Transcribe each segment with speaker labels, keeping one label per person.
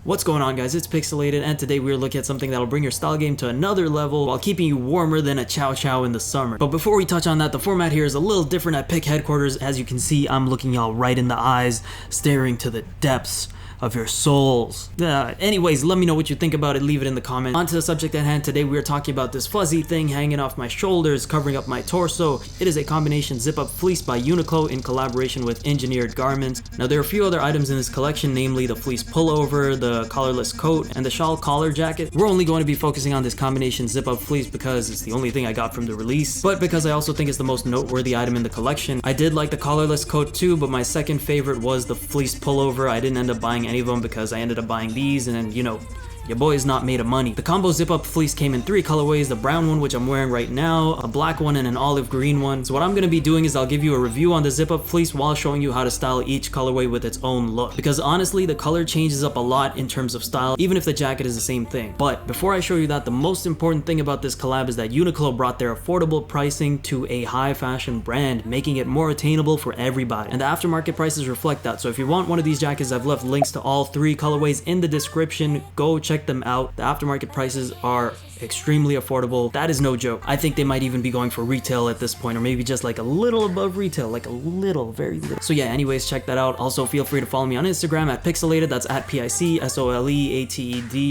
Speaker 1: What's going on, guys? It's Picsoleated, and today we're looking at something that'll bring your style game to another level while keeping you warmer than a chow chow in the summer. But before we touch on that, the format here is a little different at Pic headquarters. As you can see, I'm looking y'all right in the eyes, staring to the depths of your souls. Anyways, let me know what you think about it. Leave it in the comments. On to the subject at hand. Today we are talking about this fuzzy thing hanging off my shoulders, covering up my torso. It is a combination zip-up fleece by Uniqlo in collaboration with Engineered Garments. Now there are a few other items in this collection, namely the fleece pullover, the collarless coat, and the shawl collar jacket. We're only going to be focusing on this combination zip-up fleece because it's the only thing I got from the release, but because I also think it's the most noteworthy item in the collection. I did like the collarless coat too, but my second favorite was the fleece pullover. I didn't end up buying any of them because I ended up buying these, and you know, your boy is not made of money. The combo zip-up fleece came in 3 colorways, the brown one, which I'm wearing right now, a black one, and an olive green one. So what I'm gonna be doing is I'll give you a review on the zip-up fleece while showing you how to style each colorway with its own look. Because honestly, the color changes up a lot in terms of style, even if the jacket is the same thing. But before I show you that, the most important thing about this collab is that Uniqlo brought their affordable pricing to a high fashion brand, making it more attainable for everybody. And the aftermarket prices reflect that. So if you want one of these jackets, I've left links to all 3 colorways in the description. Go check them out. The aftermarket prices are extremely affordable. That is no joke. I think they might even be going for retail at this point, or maybe just like a little above retail, like a little, very little. So yeah, anyways, check that out. Also, feel free to follow me on Instagram at Picsoleated. That's at Picsoleated.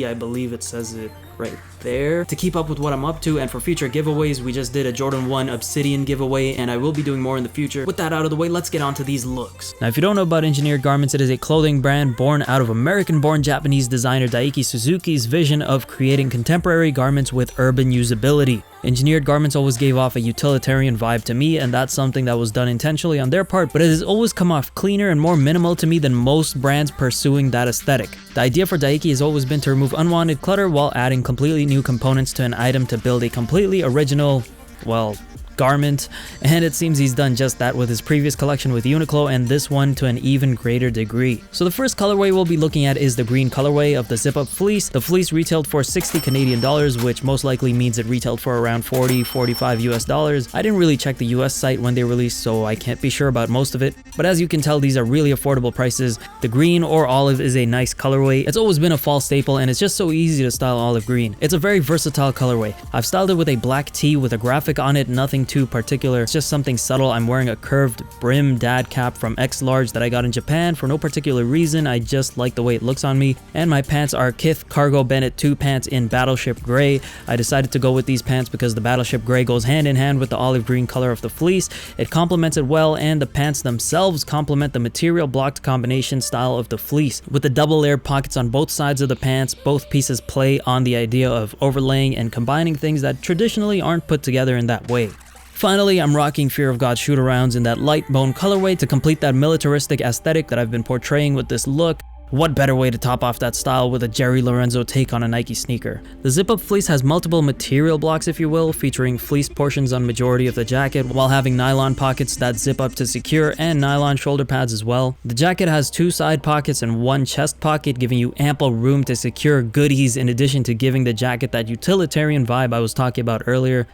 Speaker 1: I believe it says it right there, to keep up with what I'm up to. And for future giveaways, we just did a Jordan 1 Obsidian giveaway, and I will be doing more in the future. With that out of the way, let's get on to these looks. Now, if you don't know about Engineered Garments, it is a clothing brand born out of American-born Japanese designer Daiki Suzuki's vision of creating contemporary garments with urban usability. Engineered Garments always gave off a utilitarian vibe to me, and that's something that was done intentionally on their part, but it has always come off cleaner and more minimal to me than most brands pursuing that aesthetic. The idea for Daiki has always been to remove unwanted clutter while adding completely new components to an item to build a completely original, well, garment, and it seems he's done just that with his previous collection with Uniqlo and this one to an even greater degree. So the first colorway we'll be looking at is the green colorway of the zip-up fleece. The fleece retailed for 60 Canadian dollars, which most likely means it retailed for around 40-45 US dollars. I didn't really check the US site when they released, so I can't be sure about most of it, but as you can tell, these are really affordable prices. The green or olive is a nice colorway. It's always been a fall staple, and it's just so easy to style olive green. It's a very versatile colorway. I've styled it with a black tee with a graphic on it, nothing too particular. It's just something subtle. I'm wearing a curved brim dad cap from X large that I got in Japan for no particular reason. I just like the way it looks on me. And my pants are Kith Cargo Bennett 2 pants in Battleship Gray. I decided to go with these pants because the Battleship Gray goes hand in hand with the olive green color of the fleece. It complements it well, and the pants themselves complement the material blocked combination style of the fleece. With the double layered pockets on both sides of the pants, both pieces play on the idea of overlaying and combining things that traditionally aren't put together in that way. Finally, I'm rocking Fear of God shoot-arounds in that light bone colorway to complete that militaristic aesthetic that I've been portraying with this look. What better way to top off that style with a Jerry Lorenzo take on a Nike sneaker? The zip-up fleece has multiple material blocks, if you will, featuring fleece portions on majority of the jacket while having nylon pockets that zip up to secure and nylon shoulder pads as well. The jacket has 2 side pockets and 1 chest pocket, giving you ample room to secure goodies in addition to giving the jacket that utilitarian vibe I was talking about earlier.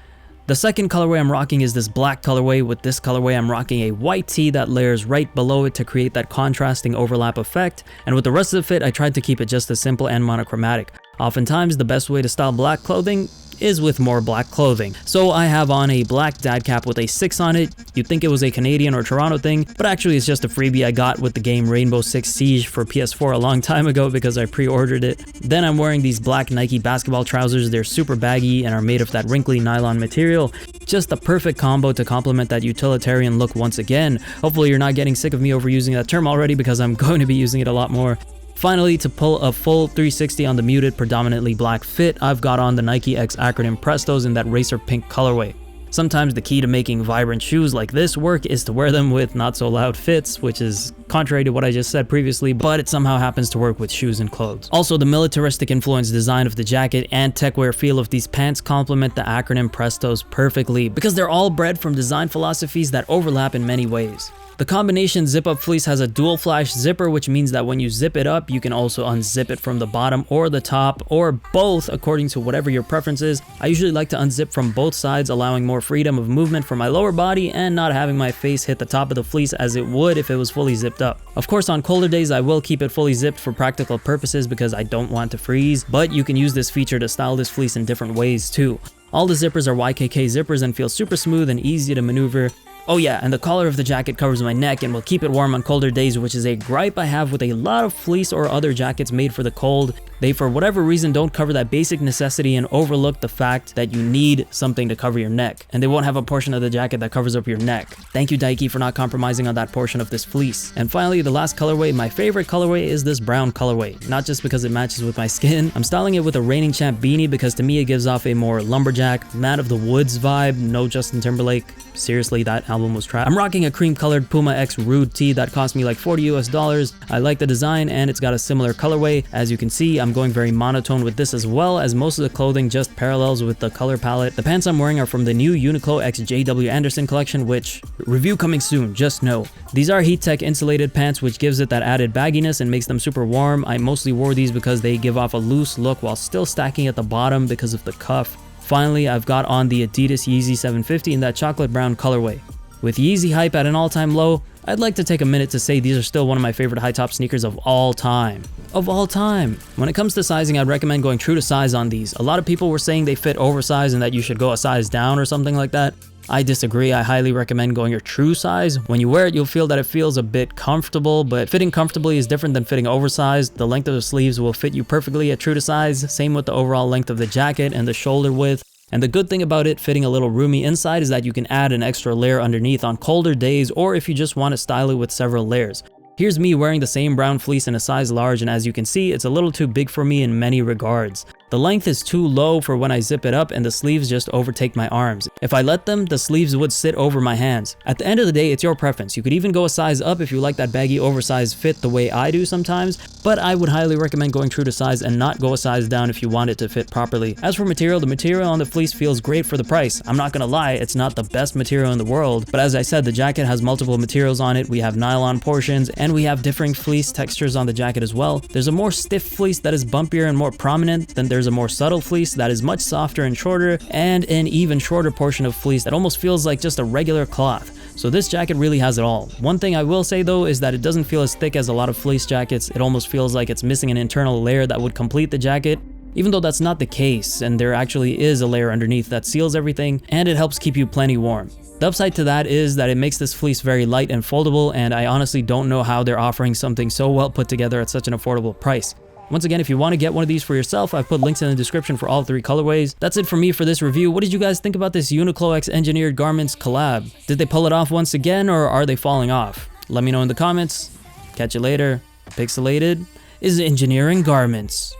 Speaker 1: The second colorway I'm rocking is this black colorway. With this colorway, I'm rocking a white tee that layers right below it to create that contrasting overlap effect. And with the rest of the fit, I tried to keep it just as simple and monochromatic. Oftentimes, the best way to style black clothing is with more black clothing. So I have on a black dad cap with a 6 on it. You'd think it was a Canadian or Toronto thing, but actually it's just a freebie I got with the game Rainbow Six Siege for PS4 a long time ago because I pre-ordered it. Then I'm wearing these black Nike basketball trousers. They're super baggy and are made of that wrinkly nylon material. Just the perfect combo to complement that utilitarian look once again. Hopefully you're not getting sick of me overusing that term already, because I'm going to be using it a lot more. Finally, to pull a full 360 on the muted, predominantly black fit, I've got on the Nike X acronym Prestos in that racer pink colorway. Sometimes the key to making vibrant shoes like this work is to wear them with not so loud fits, which is contrary to what I just said previously, but it somehow happens to work with shoes and clothes. Also, the militaristic influence design of the jacket and techwear feel of these pants complement the acronym Prestos perfectly, because they're all bred from design philosophies that overlap in many ways. The combination zip-up fleece has a dual flash zipper, which means that when you zip it up, you can also unzip it from the bottom or the top, or both according to whatever your preference is. I usually like to unzip from both sides, allowing more freedom of movement for my lower body and not having my face hit the top of the fleece as it would if it was fully zipped up. Of course, on colder days, I will keep it fully zipped for practical purposes because I don't want to freeze, but you can use this feature to style this fleece in different ways too. All the zippers are YKK zippers and feel super smooth and easy to maneuver. Oh yeah, and the collar of the jacket covers my neck and will keep it warm on colder days, which is a gripe I have with a lot of fleece or other jackets made for the cold. They, for whatever reason, don't cover that basic necessity and overlook the fact that you need something to cover your neck, and they won't have a portion of the jacket that covers up your neck. Thank you, Daiki, for not compromising on that portion of this fleece. And finally, the last colorway, my favorite colorway, is this brown colorway. Not just because it matches with my skin, I'm styling it with a Reigning Champ beanie because to me it gives off a more lumberjack, Man of the Woods vibe. No Justin Timberlake. Seriously, that album was trash. I'm rocking a cream colored Puma X Rude tee that cost me like $40 US. I like the design and it's got a similar colorway. As you can see, I'm going very monotone with this as well, as most of the clothing just parallels with the color palette. The pants I'm wearing are from the new Uniqlo X JW Anderson collection, which review coming soon, just know. These are heat tech insulated pants, which gives it that added bagginess and makes them super warm. I mostly wore these because they give off a loose look while still stacking at the bottom because of the cuff. Finally, I've got on the Adidas Yeezy 750 in that chocolate brown colorway. With Yeezy hype at an all-time low, I'd like to take a minute to say these are still one of my favorite high-top sneakers of all time. Of all time. When it comes to sizing, I'd recommend going true to size on these. A lot of people were saying they fit oversized and that you should go a size down or something like that. I disagree. I highly recommend going your true size. When you wear it, you'll feel that it feels a bit comfortable, but fitting comfortably is different than fitting oversized. The length of the sleeves will fit you perfectly at true to size. Same with the overall length of the jacket and the shoulder width. And the good thing about it fitting a little roomy inside is that you can add an extra layer underneath on colder days, or if you just want to style it with several layers. Here's me wearing the same brown fleece in a size large, and as you can see, it's a little too big for me in many regards. The length is too low for when I zip it up and the sleeves just overtake my arms. If I let them, the sleeves would sit over my hands. At the end of the day, it's your preference. You could even go a size up if you like that baggy oversized fit the way I do sometimes, but I would highly recommend going true to size and not go a size down if you want it to fit properly. As for material, the material on the fleece feels great for the price. I'm not gonna lie, it's not the best material in the world, but as I said, the jacket has multiple materials on it. We have nylon portions and we have differing fleece textures on the jacket as well. There's a more stiff fleece that is bumpier and more prominent, then there's a more subtle fleece that is much softer and shorter, and an even shorter portion of fleece that almost feels like just a regular cloth. So this jacket really has it all. One thing I will say though is that it doesn't feel as thick as a lot of fleece jackets. It almost feels like it's missing an internal layer that would complete the jacket, even though that's not the case, and there actually is a layer underneath that seals everything, and it helps keep you plenty warm. The upside to that is that it makes this fleece very light and foldable, and I honestly don't know how they're offering something so well put together at such an affordable price. Once again, if you want to get one of these for yourself, I've put links in the description for all 3 colorways. That's it for me for this review. What did you guys think about this Uniqlo X Engineered Garments collab? Did they pull it off once again, or are they falling off? Let me know in the comments. Catch you later. Picsoleated is engineering garments.